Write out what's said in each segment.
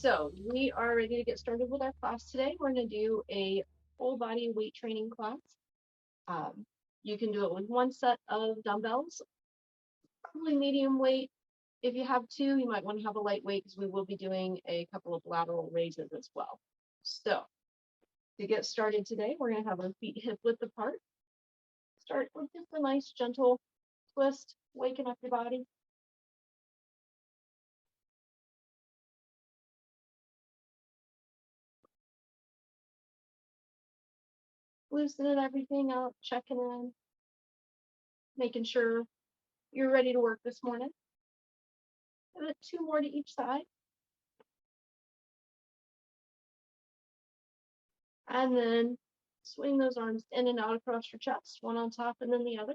So we are ready to get started with our class today. We're going to do a full body weight training class. You can do it with one set of dumbbells, probably medium weight. If you have two, you might want to have a lightweight because we will be doing a couple of lateral raises as well. So to get started today, we're going to have our feet hip width apart. Start with just a nice gentle twist, waking up your body. Loosening everything up, checking in, making sure you're ready to work this morning. Give it 2 more to each side. And then swing those arms in and out across your chest, one on top and then the other.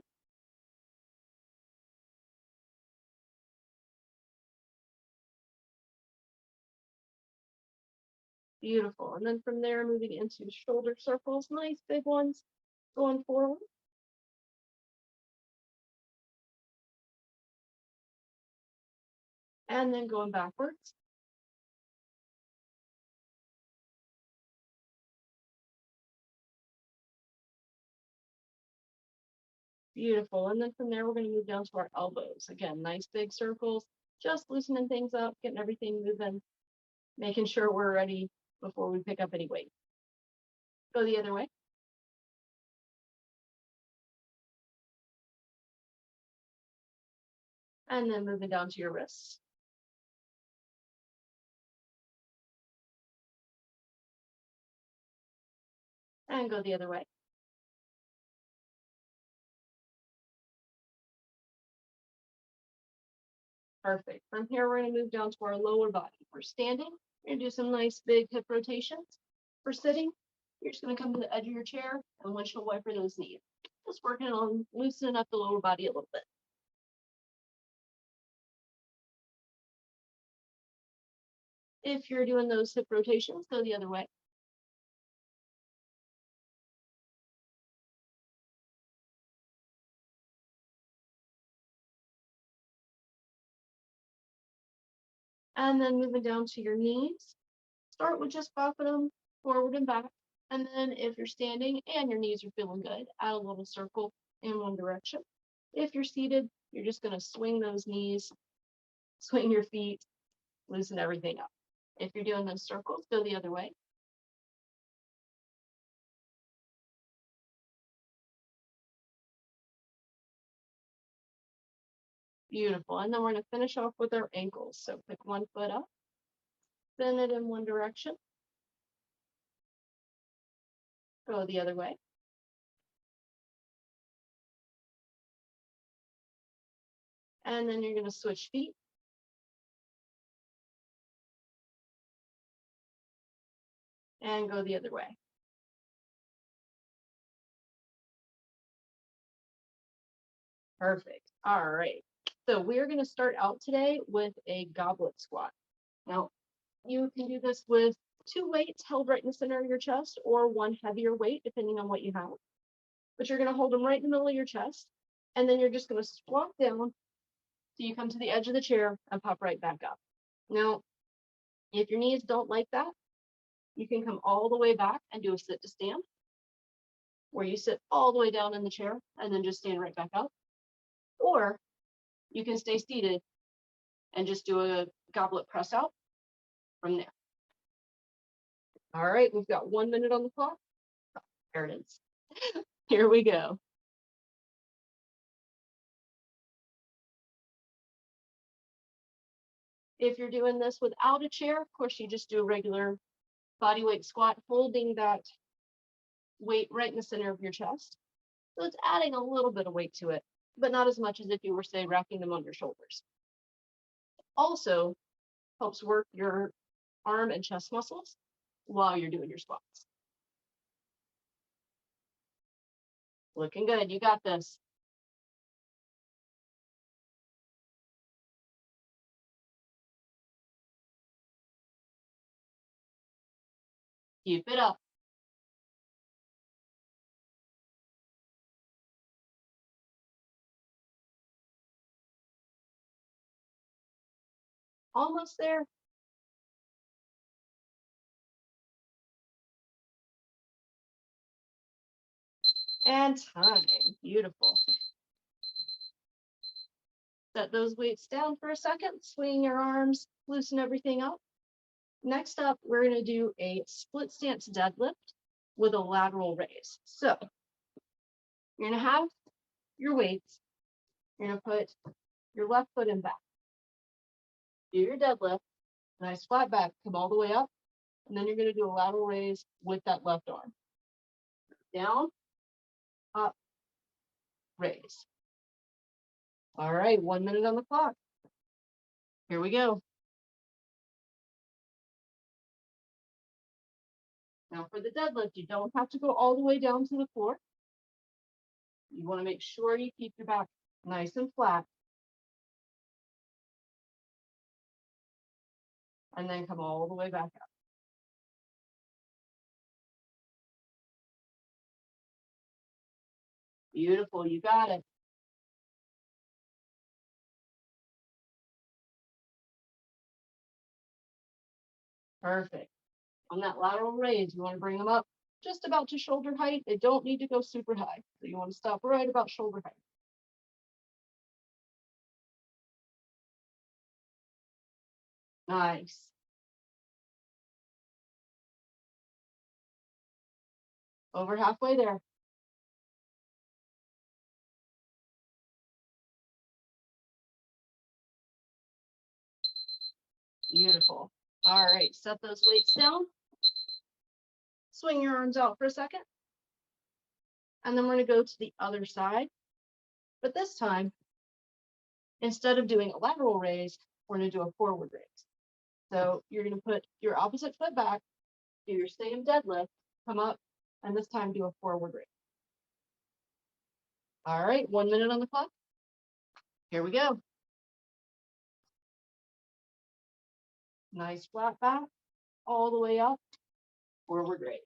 Beautiful. And then from there, moving into shoulder circles, nice big ones, going forward. And then going backwards. Beautiful. And then from there, we're going to move down to our elbows. Again, nice big circles, just loosening things up, getting everything moving, making sure we're ready before we pick up any weight. Go the other way. And then moving down to your wrists. And go the other way. Perfect. From here, we're going to move down to our lower body. We're standing. We're going to do some nice big hip rotations. For sitting, you're just going to come to the edge of your chair and windshield wiper those knees. Just working on loosening up the lower body a little bit. If you're doing those hip rotations, go the other way. And then moving down to your knees. Start with just popping them forward and back. And then if you're standing and your knees are feeling good, add a little circle in one direction. If you're seated, you're just going to swing those knees, swing your feet, loosen everything up. If you're doing those circles, go the other way. Beautiful. And then we're going to finish off with our ankles. So pick one foot up, bend it in one direction, go the other way. And then you're going to switch feet. And go the other way. Perfect. All right. So we're going to start out today with a goblet squat. Now, you can do this with 2 weights held right in the center of your chest or one heavier weight, depending on what you have. But you're going to hold them right in the middle of your chest. And then you're just going to squat down so you come to the edge of the chair and pop right back up. Now, if your knees don't like that, you can come all the way back and do a sit to stand, where you sit all the way down in the chair and then just stand right back up. Or you can stay seated and just do a goblet press out from there. All right, we've got 1 minute on the clock. There it is. Here we go. If you're doing this without a chair, of course, you just do a regular body weight squat, holding that weight right in the center of your chest. So it's adding a little bit of weight to it, but not as much as if you were, say, racking them on your shoulders. Also helps work your arm and chest muscles while you're doing your squats. Looking good. You got this. Keep it up. Almost there. And time. Beautiful. Set those weights down for a second, swing your arms, loosen everything up. Next up, we're going to do a split stance deadlift with a lateral raise. So you're going to have your weights. You're going to put your left foot in back. Do your deadlift, nice flat back, come all the way up. And then you're going to do a lateral raise with that left arm. Down, up, raise. All right, 1 minute on the clock. Here we go. Now for the deadlift, you don't have to go all the way down to the floor. You want to make sure you keep your back nice and flat. And then come all the way back up. Beautiful, you got it. Perfect. On that lateral raise, you want to bring them up just about to shoulder height. They don't need to go super high. So you want to stop right about shoulder height. Nice. Over halfway there. Beautiful. All right, set those weights down. Swing your arms out for a second. And then we're going to go to the other side. But this time, instead of doing a lateral raise, we're going to do a forward raise. So you're going to put your opposite foot back, do your same deadlift, come up, and this time do a forward raise. All right, 1 minute on the clock. Here we go. Nice flat back, all the way up, forward raise.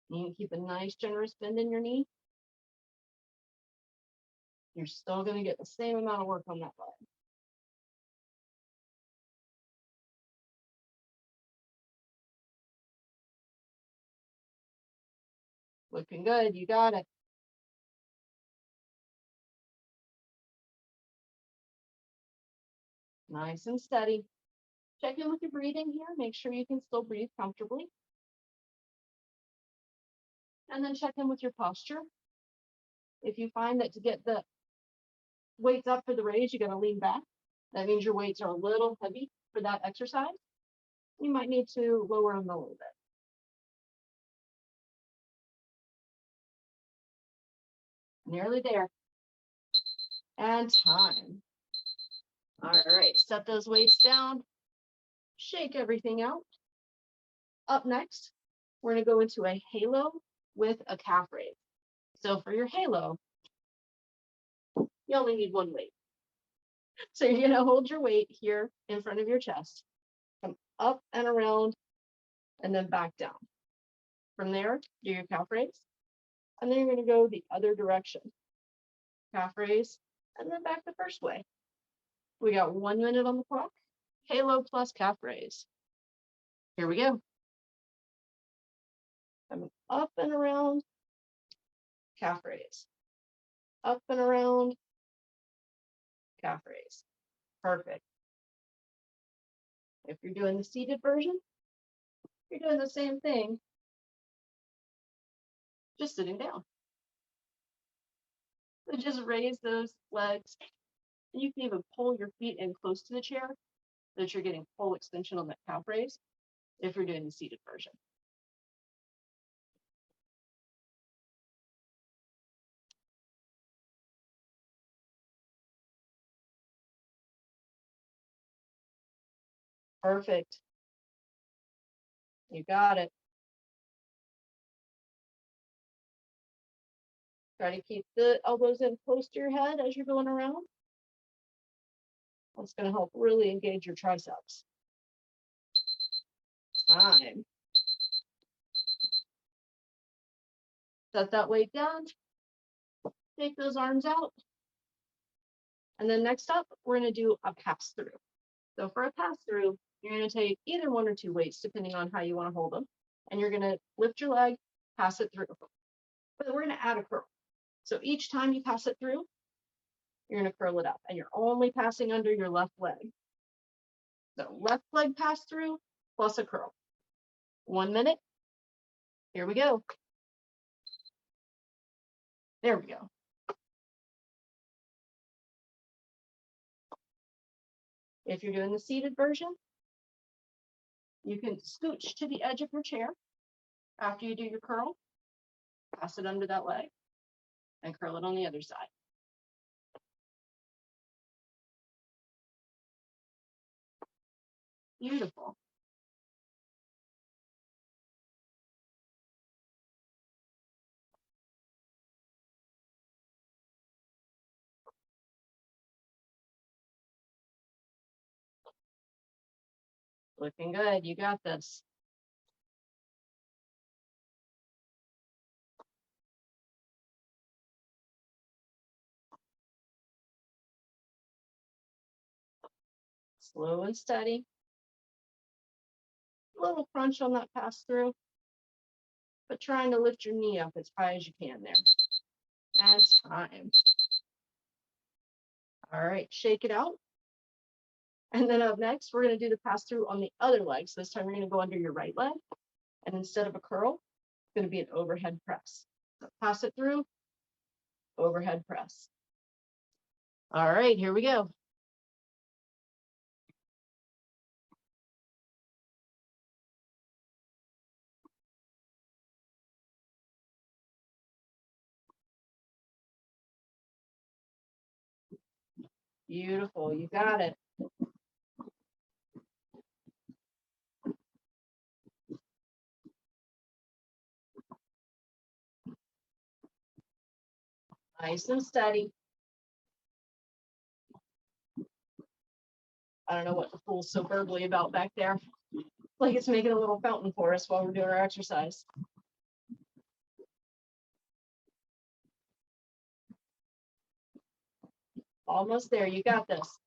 You can keep a nice generous bend in your knee. You're still going to get the same amount of work on that leg. Looking good, you got it. Nice and steady. Check in with your breathing here. Make sure you can still breathe comfortably. And then check in with your posture. If you find that to get the weights up for the raise, you got to lean back. That means your weights are a little heavy for that exercise. You might need to lower them a little bit. Nearly there. And time. All right, set those weights down. Shake everything out. Up next, we're going to go into a halo with a calf raise. So for your halo, you only need one weight. So you're going to hold your weight here in front of your chest, come up and around, and then back down. From there, do your calf raise, and then you're going to go the other direction. Calf raise, and then back the first way. We got 1 minute on the clock. Halo plus calf raise. Here we go. Coming up and around, calf raise. Up and around, calf raise. Perfect. If you're doing the seated version, you're doing the same thing, just sitting down. So just raise those legs. And you can even pull your feet in close to the chair so that you're getting full extension on that calf raise if you're doing the seated version. Perfect. You got it. Try to keep the elbows in close to your head as you're going around. That's going to help really engage your triceps. Time. Set that weight down. Take those arms out. And then next up, we're going to do a pass through. So for a pass through, you're going to take either one or two weights, depending on how you want to hold them. And you're going to lift your leg, pass it through. but we're going to add a curl. So each time you pass it through, you're going to curl it up, and you're only passing under your left leg. So left leg pass through plus a curl. 1 minute. Here we go. There we go. If you're doing the seated version, you can scooch to the edge of your chair after you do your curl, pass it under that leg, and curl it on the other side. Beautiful. Looking good. You got this. Slow and steady. A little crunch on that pass through, but trying to lift your knee up as high as you can there. And time. All right, shake it out. And then up next, we're going to do the pass through on the other leg. So this time we're going to go under your right leg. And instead of a curl, it's going to be an overhead press. So pass it through, overhead press. All right, here we go. Beautiful, you got it. Nice and steady. I don't know what the fool's so burbly about back there. Like it's making a little fountain for us while we're doing our exercise. Almost there, you got this.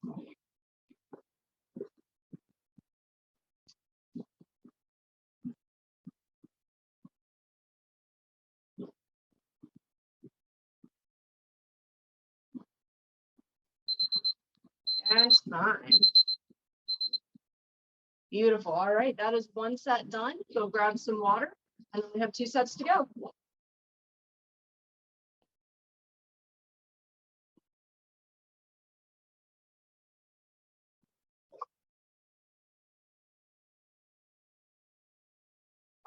And time. Beautiful. All right, that is one set done. Go grab some water, and then we have 2 sets to go.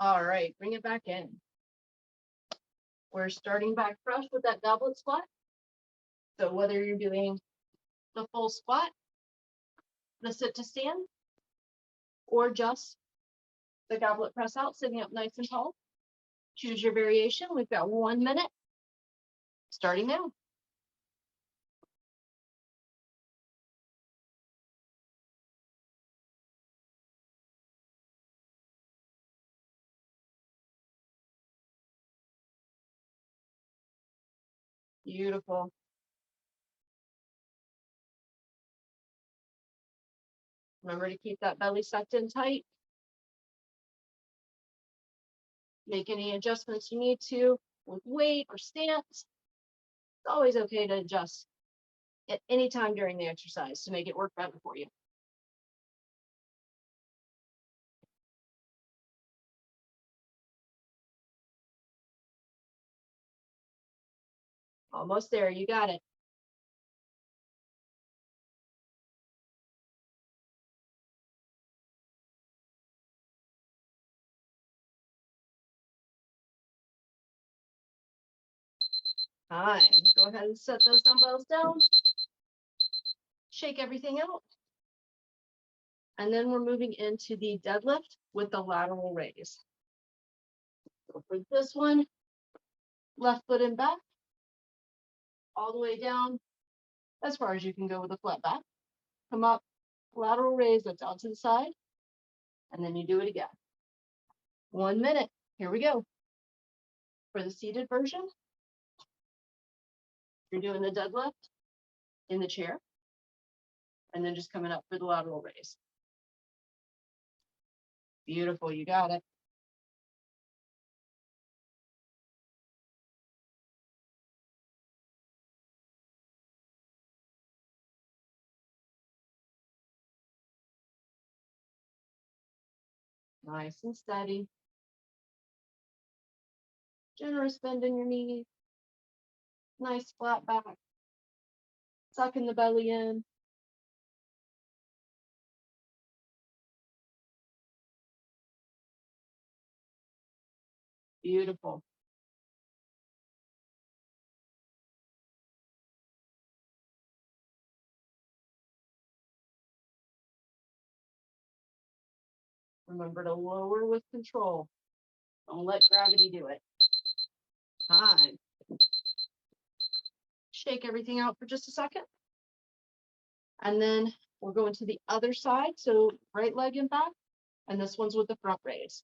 All right, bring it back in. We're starting back fresh with that goblet squat. So whether you're doing the full squat, the sit to stand, or just the goblet press out, sitting up nice and tall, choose your variation. We've got 1 minute starting now. Beautiful. Remember to keep that belly sucked in tight. Make any adjustments you need to with weight or stance. It's always okay to adjust at any time during the exercise to make it work better for you. Almost there, you got it. Time. Go ahead and set those dumbbells down. Shake everything out. And then we're moving into the deadlift with the lateral raise. So for this one, left foot in back, all the way down as far as you can go with a flat back. Come up, lateral raise, that's out to the side, and then you do it again. 1 minute. Here we go. For the seated version, you're doing the deadlift in the chair, and then just coming up for the lateral raise. Beautiful, you got it. Nice and steady. Generous bend in your knees. Nice flat back. Sucking the belly in. Beautiful. Remember to lower with control. Don't let gravity do it. Time. Shake everything out for just a second. And then we'll go into the other side. So right leg and back. And this one's with the front raise.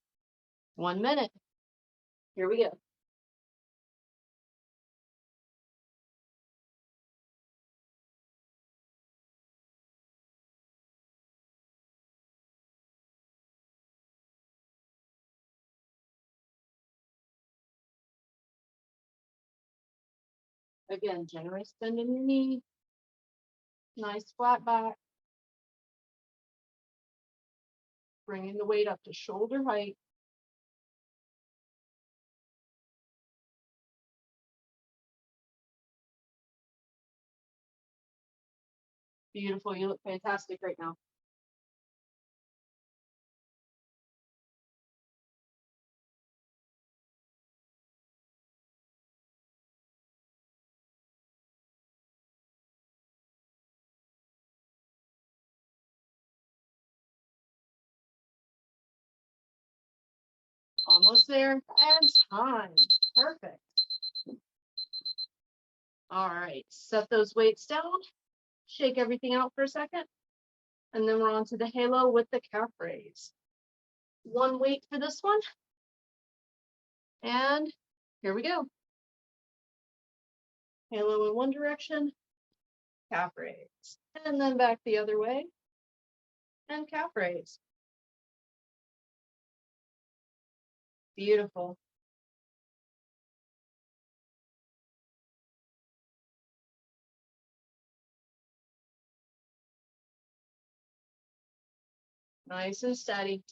1 minute. Here we go. Again, generous bend in your knee. Nice flat back. Bringing the weight up to shoulder height. Beautiful. You look fantastic right now. Almost there. And time. Perfect. All right. Set those weights down. Shake everything out for a second. And then we're on to the halo with the calf raise. 1 weight for this one. And here we go. Halo in one direction, calf raise. And then back the other way, and calf raise. Beautiful. Nice and steady.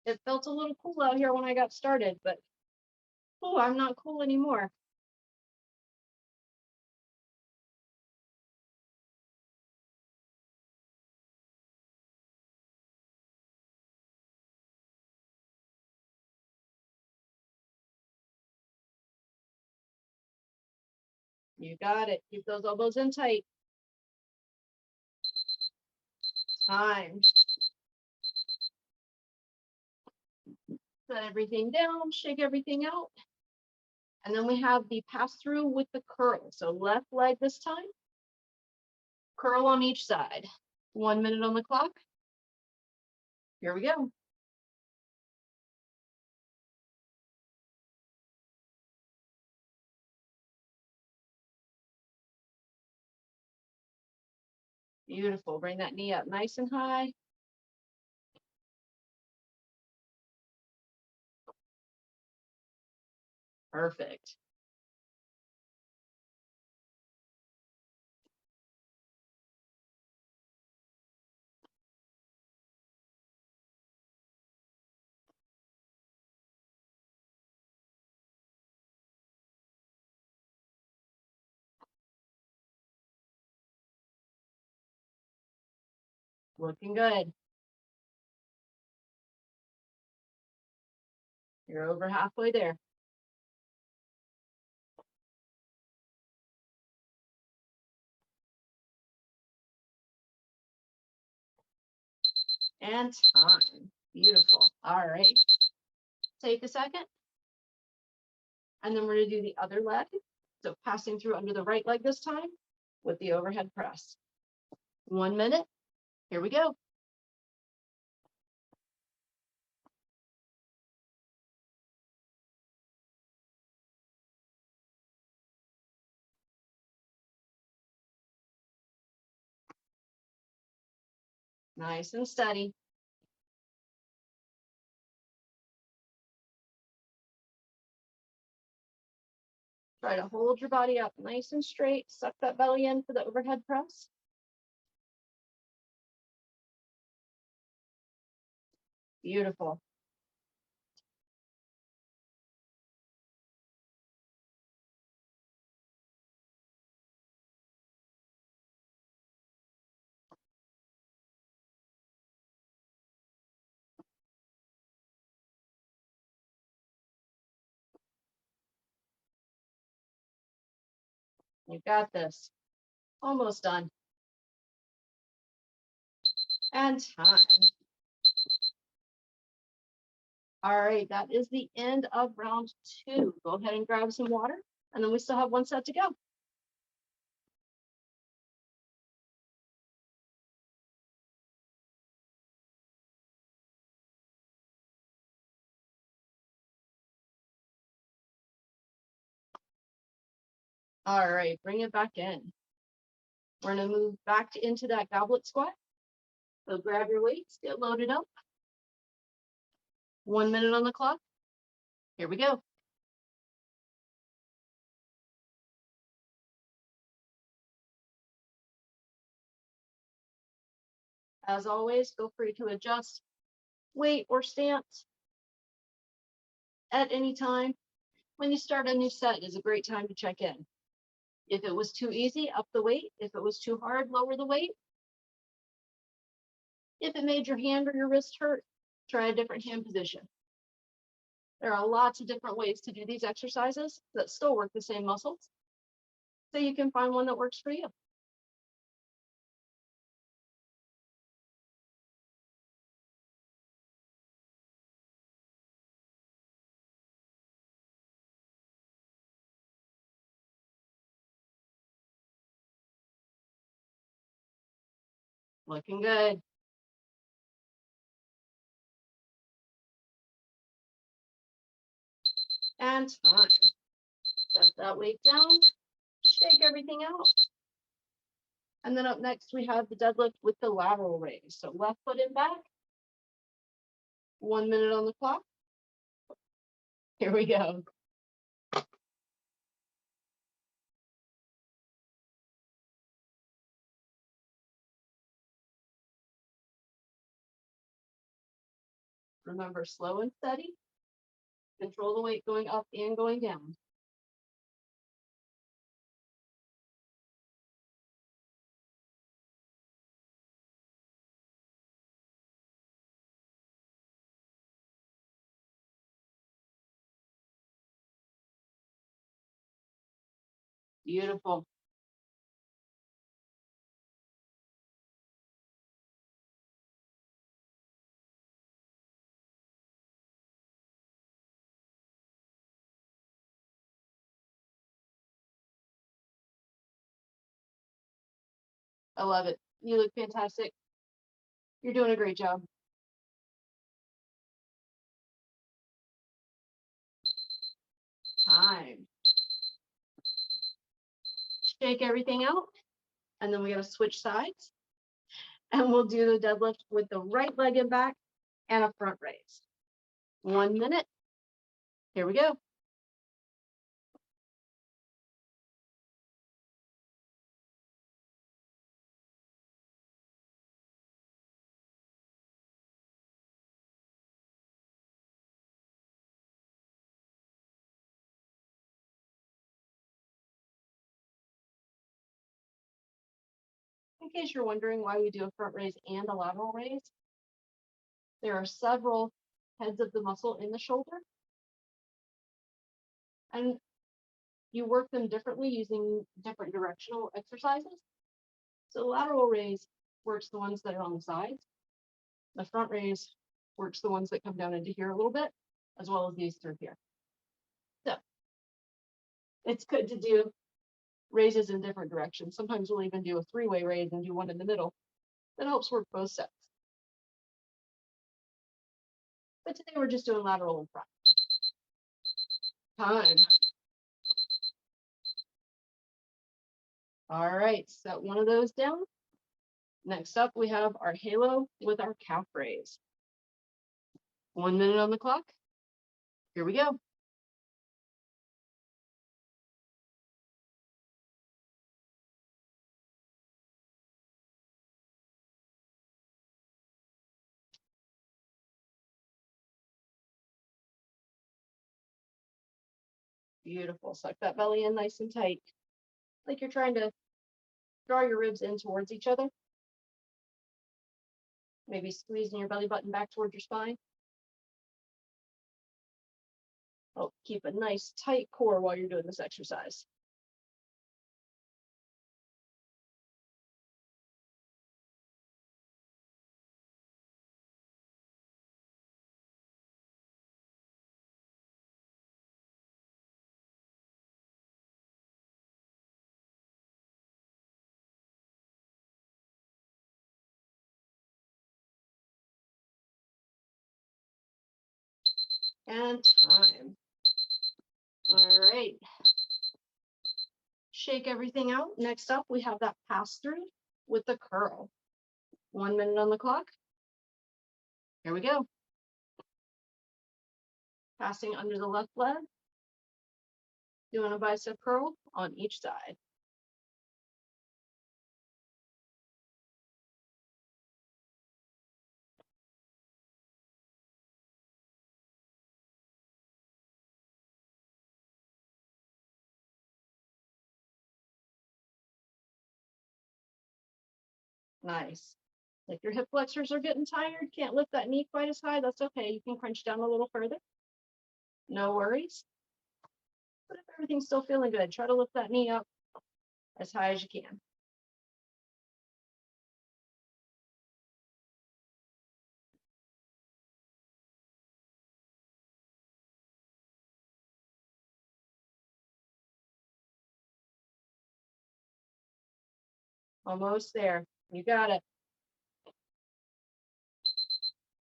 It felt a little cool out here when I got started, but oh, I'm not cool anymore. You got it. Keep those elbows in tight. Time. Set everything down, shake everything out. And then we have the pass through with the curl. So left leg this time. Curl on each side. 1 minute on the clock. Here we go. Beautiful. Bring that knee up nice and high. Perfect. Looking good. You're over halfway there. And time. Beautiful. All right. Take a second. And then we're going to do the other leg. So passing through under the right leg this time with the overhead press. 1 minute. Here we go. Nice and steady. Try to hold your body up nice and straight. Suck that belly in for the overhead press. Beautiful. You got this. Almost done. And time. All right, that is the end of round 2. Go ahead and grab some water, and then we still have 1 set to go. All right, bring it back in. We're gonna move back into that goblet squat. So grab your weights, get loaded up. 1 minute on the clock. Here we go. As always, feel free to adjust weight or stance at any time. When you start a new set is a great time to check in. If it was too easy, up the weight. If it was too hard, lower the weight. If it made your hand or your wrist hurt, try a different hand position. There are lots of different ways to do these exercises that still work the same muscles. So you can find one that works for you. Looking good. And time. Set that weight down. Shake everything out. And then up next, we have the deadlift with the lateral raise. So left foot in back. 1 minute on the clock. Here we go. Remember, slow and steady. Control the weight going up and going down. Beautiful. I love it. You look fantastic. You're doing a great job. Time. Shake everything out. And then we got to switch sides. And we'll do the deadlift with the right leg in back and a front raise. 1 minute. Here we go. In case you're wondering why we do a front raise and a lateral raise, there are several heads of the muscle in the shoulder. And you work them differently using different directional exercises. So lateral raise works the ones that are on the sides. The front raise works the ones that come down into here a little bit, as well as these through here. So it's good to do raises in different directions. Sometimes we'll even do a 3-way raise and do one in the middle. That helps work both sets. But today we're just doing lateral and front. Time. All right, set one of those down. Next up, we have our halo with our calf raise. 1 minute on the clock. Here we go. Beautiful. Suck that belly in nice and tight. Like you're trying to draw your ribs in towards each other. Maybe squeezing your belly button back towards your spine. Oh, keep a nice tight core while you're doing this exercise. And time. All right. Shake everything out. Next up, we have that pass through with the curl. 1 minute on the clock. Here we go. Passing under the left leg. Doing a bicep curl on each side. Nice. If your hip flexors are getting tired, can't lift that knee quite as high, that's okay. You can crunch down a little further. No worries. But if everything's still feeling good, try to lift that knee up as high as you can. Almost there. You got it.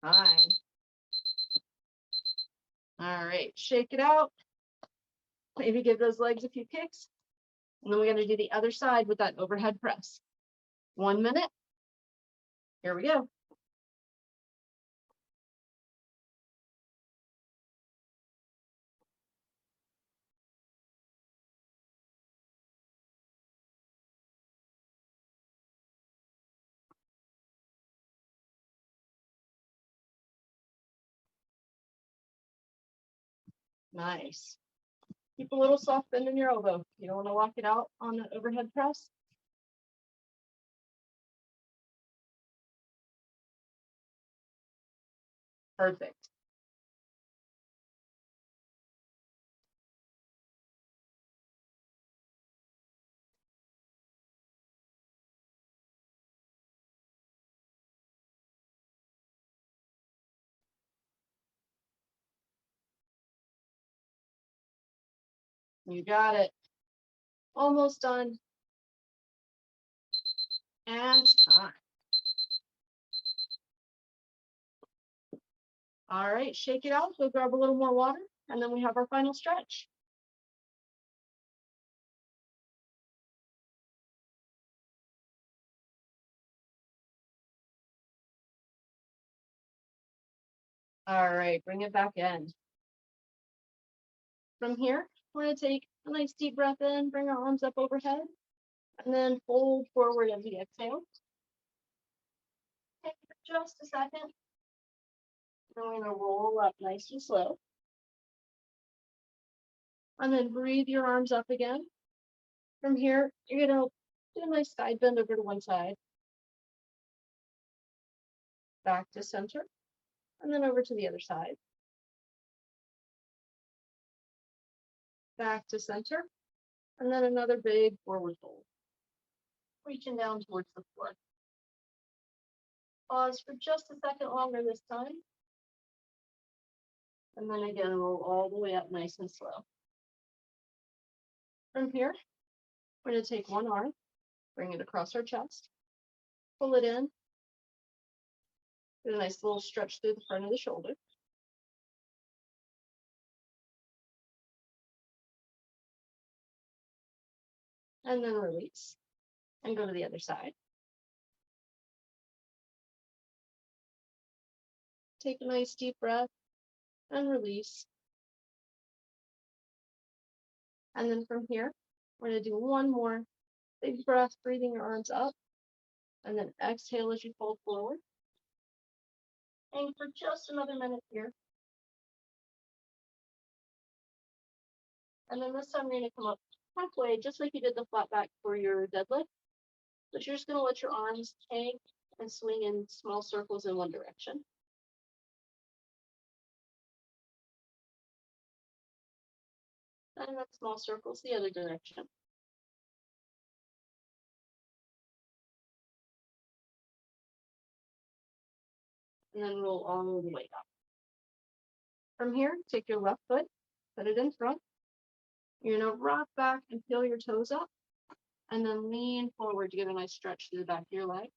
Fine. All right, shake it out. Maybe give those legs a few kicks. And then we're going to do the other side with that overhead press. 1 minute. Here we go. Nice. Keep a little soft bend in your elbow. You don't want to lock it out on the overhead press. Perfect. You got it. Almost done. And time. All right, shake it out. Go grab a little more water, and then we have our final stretch. All right, bring it back in. From here, we're going to take a nice deep breath in, bring our arms up overhead, and then fold forward as we exhale. Take just a second. Then we're going to roll up nice and slow. And then breathe your arms up again. From here, you're going to do a nice side bend over to one side. Back to center. And then over to the other side. Back to center. And then another big forward fold. Reaching down towards the floor. Pause for just a second longer this time. And then again, roll all the way up nice and slow. From here, we're going to take one arm, bring it across our chest, pull it in, do a nice little stretch through the front of the shoulder. And then release and go to the other side. Take a nice deep breath and release. And then from here, we're going to do one more big breath, breathing your arms up, and then exhale as you fold forward. And for just another minute here. And then this time you're going to come up halfway, just like you did the flat back for your deadlift. But you're just going to let your arms hang and swing in small circles in one direction. And then small circles the other direction. And then roll all the way up. From here, take your left foot, put it in front. You're going to rock back and peel your toes up. And then lean forward to get a nice stretch through the back of your leg.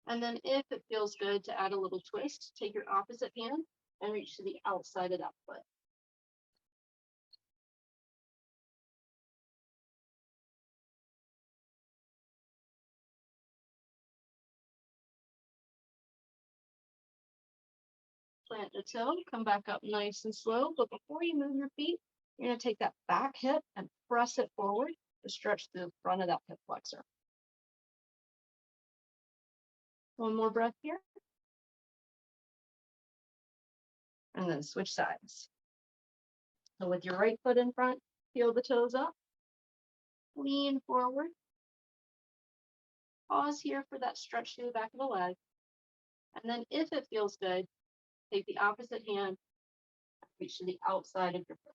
And then if it feels good to add a little twist, take your opposite hand and reach to the outside of that foot. Plant the toe, come back up nice and slow. But before you move your feet, you're going to take that back hip and press it forward to stretch the front of that hip flexor. One more breath here. And then switch sides. So with your right foot in front, peel the toes up, lean forward. Pause here for that stretch through the back of the leg. And then if it feels good, take the opposite hand, reach to the outside of your foot.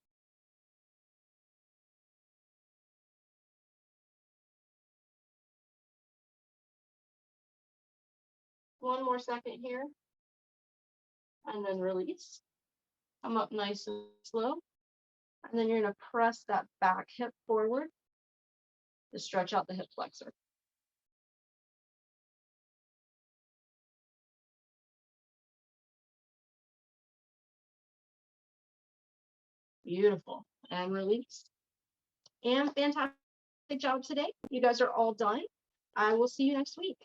One more second here. And then release. Come up nice and slow. And then you're going to press that back hip forward to stretch out the hip flexor. Beautiful. And release. And fantastic job today. You guys are all done. I will see you next week.